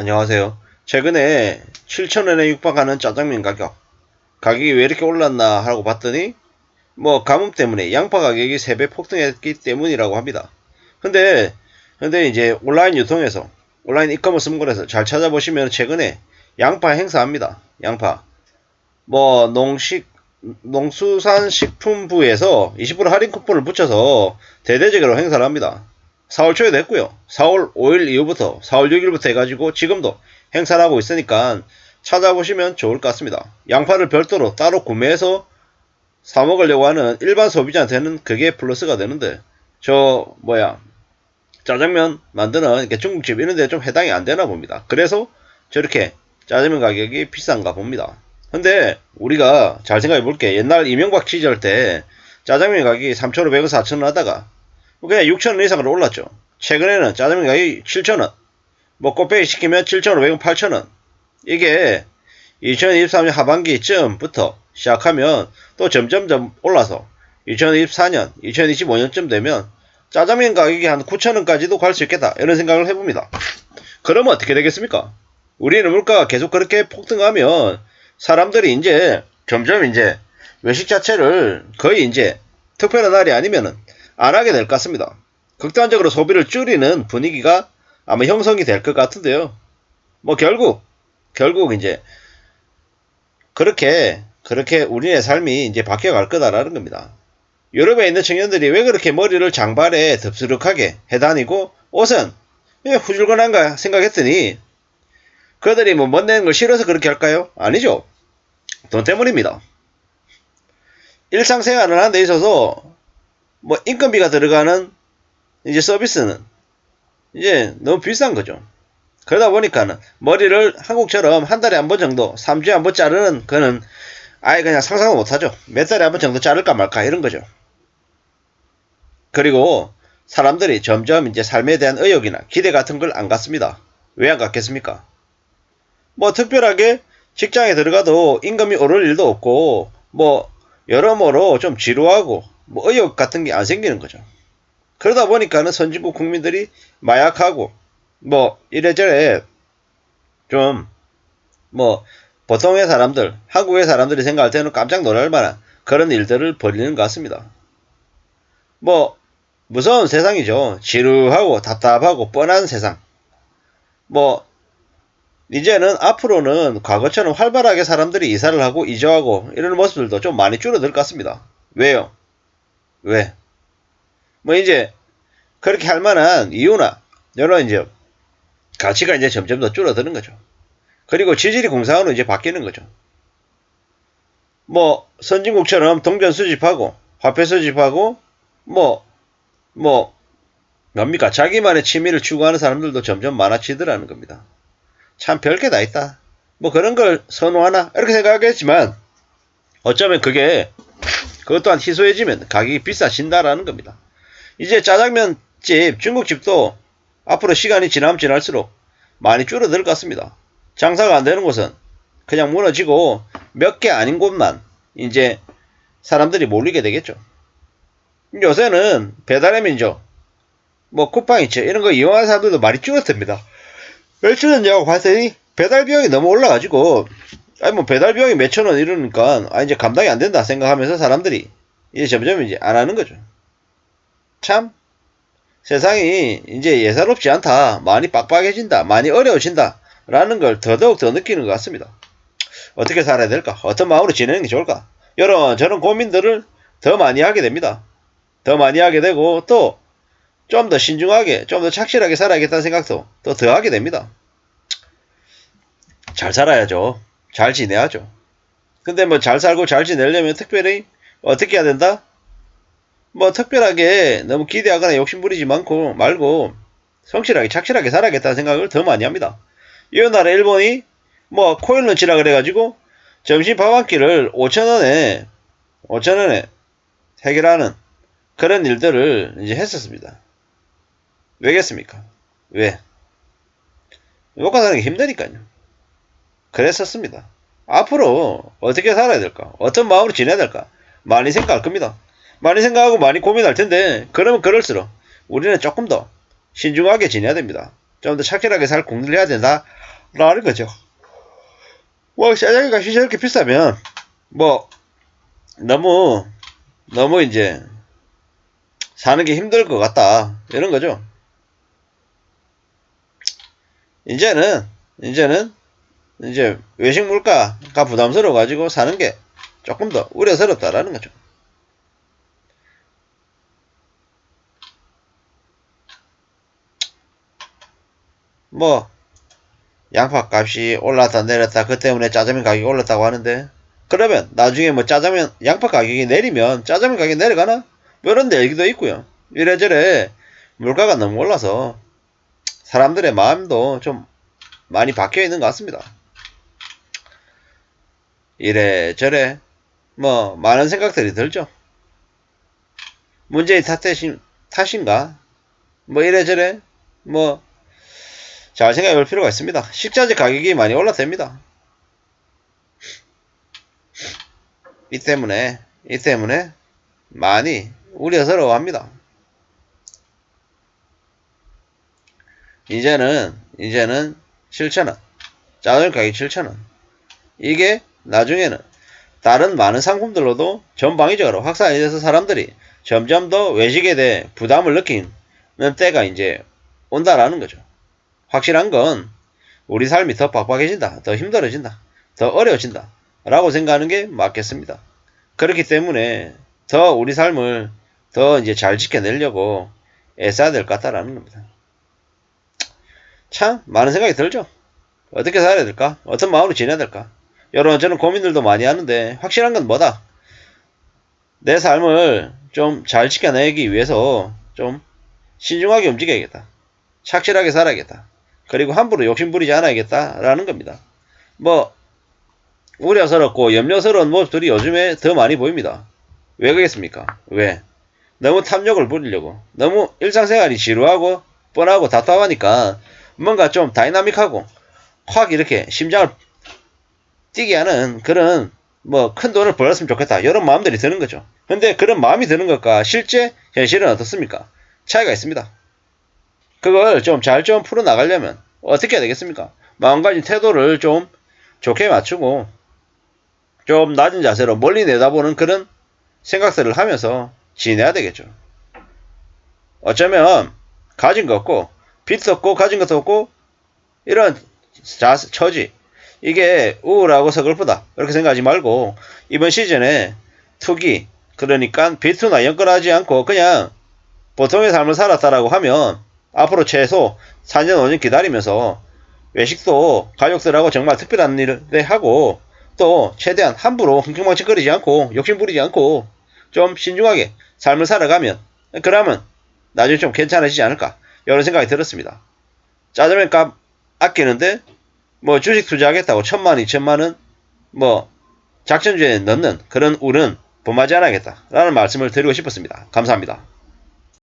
안녕하세요. 최근에 7,000원에 육박하는 짜장면 가격이 왜 이렇게 올랐나 하고 봤더니 가뭄 때문에 양파 가격이 3배 폭등했기 때문이라고 합니다. 근데 이제 온라인 유통에서 온라인 이커머스 문구에서 잘 찾아보시면 최근에 양파 행사합니다. 양파 농수산식품부에서 20% 할인 쿠폰을 붙여서 대대적으로 행사를 합니다. 4월 초에도 했고요. 4월 5일 이후부터 4월 6일부터 해가지고 지금도 행사를 하고 있으니까 찾아보시면 좋을 것 같습니다. 양파를 별도로 따로 구매해서 사 먹으려고 하는 일반 소비자한테는 그게 플러스가 되는데 짜장면 만드는 이렇게 중국집 이런 데 좀 해당이 안 되나 봅니다. 그래서 저렇게 짜장면 가격이 비싼가 봅니다. 근데 우리가 잘 생각해 볼게. 옛날 이명박 시절 때 짜장면 가격이 3,500원, 4,000원 하다가 그냥 6,000원 이상으로 올랐죠. 최근에는 짜장면 가격이 7,000원, 곱빼기 시키면 7,500원, 8,000원. 이게 2023년 하반기쯤부터 시작하면 또 점점점 올라서 2024년, 2025년쯤 되면 짜장면 가격이 한 9,000원까지도 갈 수 있겠다. 이런 생각을 해봅니다. 그러면 어떻게 되겠습니까? 우리는 물가가 계속 그렇게 폭등하면 사람들이 이제 점점 이제 외식 자체를 거의 이제 특별한 날이 아니면은 안 하게 될 것 같습니다. 극단적으로 소비를 줄이는 분위기가 아마 형성이 될 것 같은데요. 결국 이제 그렇게 우리의 삶이 이제 바뀌어갈 거다라는 겁니다. 유럽에 있는 청년들이 왜 그렇게 머리를 장발에 덥수룩하게 해다니고 옷은 왜 후줄근한가 생각했더니 그들이 멋내는 걸 싫어서 그렇게 할까요? 아니죠. 돈 때문입니다. 일상생활을 하는 데 있어서 인건비가 들어가는 이제 서비스는 이제 너무 비싼 거죠. 그러다 보니까는 머리를 한국처럼 한 달에 한 번 정도, 3주에 한 번 자르는 거는 아예 그냥 상상도 못하죠. 몇 달에 한 번 정도 자를까 말까 이런 거죠. 그리고 사람들이 점점 이제 삶에 대한 의욕이나 기대 같은 걸 안 갖습니다. 왜 안 갖겠습니까? 특별하게 직장에 들어가도 임금이 오를 일도 없고 여러모로 좀 지루하고 의욕 같은 게 안 생기는 거죠. 그러다 보니까는 선진국 국민들이 마약하고 이래저래 좀 보통의 사람들, 한국의 사람들이 생각할 때는 깜짝 놀랄 만한 그런 일들을 벌이는 것 같습니다. 무서운 세상이죠. 지루하고 답답하고 뻔한 세상. 이제는 앞으로는 과거처럼 활발하게 사람들이 이사를 하고 이주하고 이런 모습들도 좀 많이 줄어들 것 같습니다. 왜요? 왜? 이제 그렇게 할 만한 이유나 여러 이제 가치가 이제 점점 더 줄어드는 거죠. 그리고 지질이 공사원으로 이제 바뀌는 거죠. 선진국처럼 동전 수집하고 화폐 수집하고 뭡니까? 자기만의 취미를 추구하는 사람들도 점점 많아지더라는 겁니다. 참 별게 다 있다. 그런 걸 선호하나? 이렇게 생각하겠지만 어쩌면 그것 또한 희소해지면 가격이 비싸진다라는 겁니다. 이제 짜장면집, 중국집도 앞으로 시간이 지나면 지날수록 많이 줄어들 것 같습니다. 장사가 안 되는 곳은 그냥 무너지고 몇 개 아닌 곳만 이제 사람들이 몰리게 되겠죠. 요새는 배달의 민족, 쿠팡이츠 이런 거 이용하는 사람들도 많이 줄어듭니다. 왜 줄었냐고 봤더니 배달 비용이 너무 올라가지고 배달 비용이 몇천 원 이러니까 이제 감당이 안 된다 생각하면서 사람들이 이제 점점 이제 안 하는 거죠. 참 세상이 이제 예사롭지 않다, 많이 빡빡해진다, 많이 어려워진다 라는 걸 더더욱 더 느끼는 것 같습니다. 어떻게 살아야 될까? 어떤 마음으로 지내는 게 좋을까? 저런 고민들을 더 많이 하게 됩니다. 더 많이 하게 되고 또 좀 더 신중하게, 좀 더 착실하게 살아야겠다는 생각도 또 더 하게 됩니다. 잘 살아야죠. 잘 지내야죠. 근데 잘 살고 잘 지내려면 특별히 어떻게 해야 된다? 특별하게 너무 기대하거나 욕심부리지 말고 성실하게 착실하게 살아야겠다는 생각을 더 많이 합니다. 이 나라 일본이 코인 런치라 그래가지고 점심 밥 한 끼를 5,000원에 해결하는 그런 일들을 이제 했었습니다. 왜겠습니까? 왜? 먹고 사는 게 힘드니까요. 그랬었습니다. 앞으로 어떻게 살아야 될까? 어떤 마음으로 지내야 될까? 많이 생각할 겁니다. 많이 생각하고 많이 고민할 텐데 그러면 그럴수록 우리는 조금 더 신중하게 지내야 됩니다. 좀 더 착실하게 살 공부를 해야 된다 라는 거죠. 뭐 짜장면 값이 저렇게 비싸면 뭐 너무 이제 사는 게 힘들 것 같다 이런 거죠. 이제는 이제 외식 물가가 부담스러워 가지고 사는 게 조금 더 우려스럽다라는 거죠. 뭐 양파 값이 올랐다 내렸다 그 때문에 짜장면 가격이 올랐다고 하는데, 그러면 나중에 뭐 짜장면 양파 가격이 내리면 짜장면 가격이 내려가나? 뭐 이런 얘기도 있고요. 이래저래 물가가 너무 올라서 사람들의 마음도 좀 많이 바뀌어 있는 것 같습니다. 이래저래 뭐 많은 생각들이 들죠. 문재인 탓인가? 뭐 이래저래 뭐 잘 생각해 볼 필요가 있습니다. 식자재 가격이 많이 올랐답니다. 이 때문에 많이 우려스러워합니다. 이제는 7,000원, 짜장면 가격이 7,000원. 이게 나중에는 다른 많은 상품들로도 전방위적으로 확산이 돼서 사람들이 점점 더 외식에 대해 부담을 느끼는 때가 이제 온다라는 거죠. 확실한 건 우리 삶이 더 빡빡해진다, 더 힘들어진다, 더 어려워진다 라고 생각하는 게 맞겠습니다. 그렇기 때문에 더 우리 삶을 더 이제 잘 지켜내려고 애써야 될 것 같다라는 겁니다. 참 많은 생각이 들죠. 어떻게 살아야 될까? 어떤 마음으로 지내야 될까? 여러저런 고민들도 많이 하는데 확실한 건 뭐다? 내 삶을 좀 잘 지켜내기 위해서 좀 신중하게 움직여야겠다. 착실하게 살아야겠다. 그리고 함부로 욕심부리지 않아야겠다라는 겁니다. 뭐 우려스럽고 염려스러운 모습들이 요즘에 더 많이 보입니다. 왜 그렇겠습니까? 왜? 너무 탐욕을 부리려고, 너무 일상생활이 지루하고 뻔하고 답답하니까 뭔가 좀 다이나믹하고 확 이렇게 심장을 뛰게 하는 그런 뭐 큰 돈을 벌었으면 좋겠다 이런 마음들이 드는 거죠. 근데 그런 마음이 드는 것과 실제 현실은 어떻습니까? 차이가 있습니다. 그걸 좀 잘 좀 풀어나가려면 어떻게 해야 되겠습니까? 마음가짐 태도를 좀 좋게 맞추고 좀 낮은 자세로 멀리 내다보는 그런 생각들을 하면서 지내야 되겠죠. 어쩌면 가진 거 없고 빚도 없고 가진 것도 없고 이런 처지, 이게 우울하고 서글프다 이렇게 생각하지 말고 이번 시즌에 투기, 그러니까 비투나 연끌하지 않고 그냥 보통의 삶을 살았다라고 하면 앞으로 최소 4년 5년 기다리면서 외식도 가족들하고 정말 특별한 일을 하고 또 최대한 함부로 흥청망청거리지 않고 욕심부리지 않고 좀 신중하게 삶을 살아가면, 그러면 나중에 좀 괜찮아지지 않을까 이런 생각이 들었습니다. 짜장면 값 아끼는데 뭐 주식 투자하겠다고 1,000만, 2,000만원 뭐 작전주에 넣는 그런 운은 범하지 않아야겠다 라는 말씀을 드리고 싶었습니다. 감사합니다.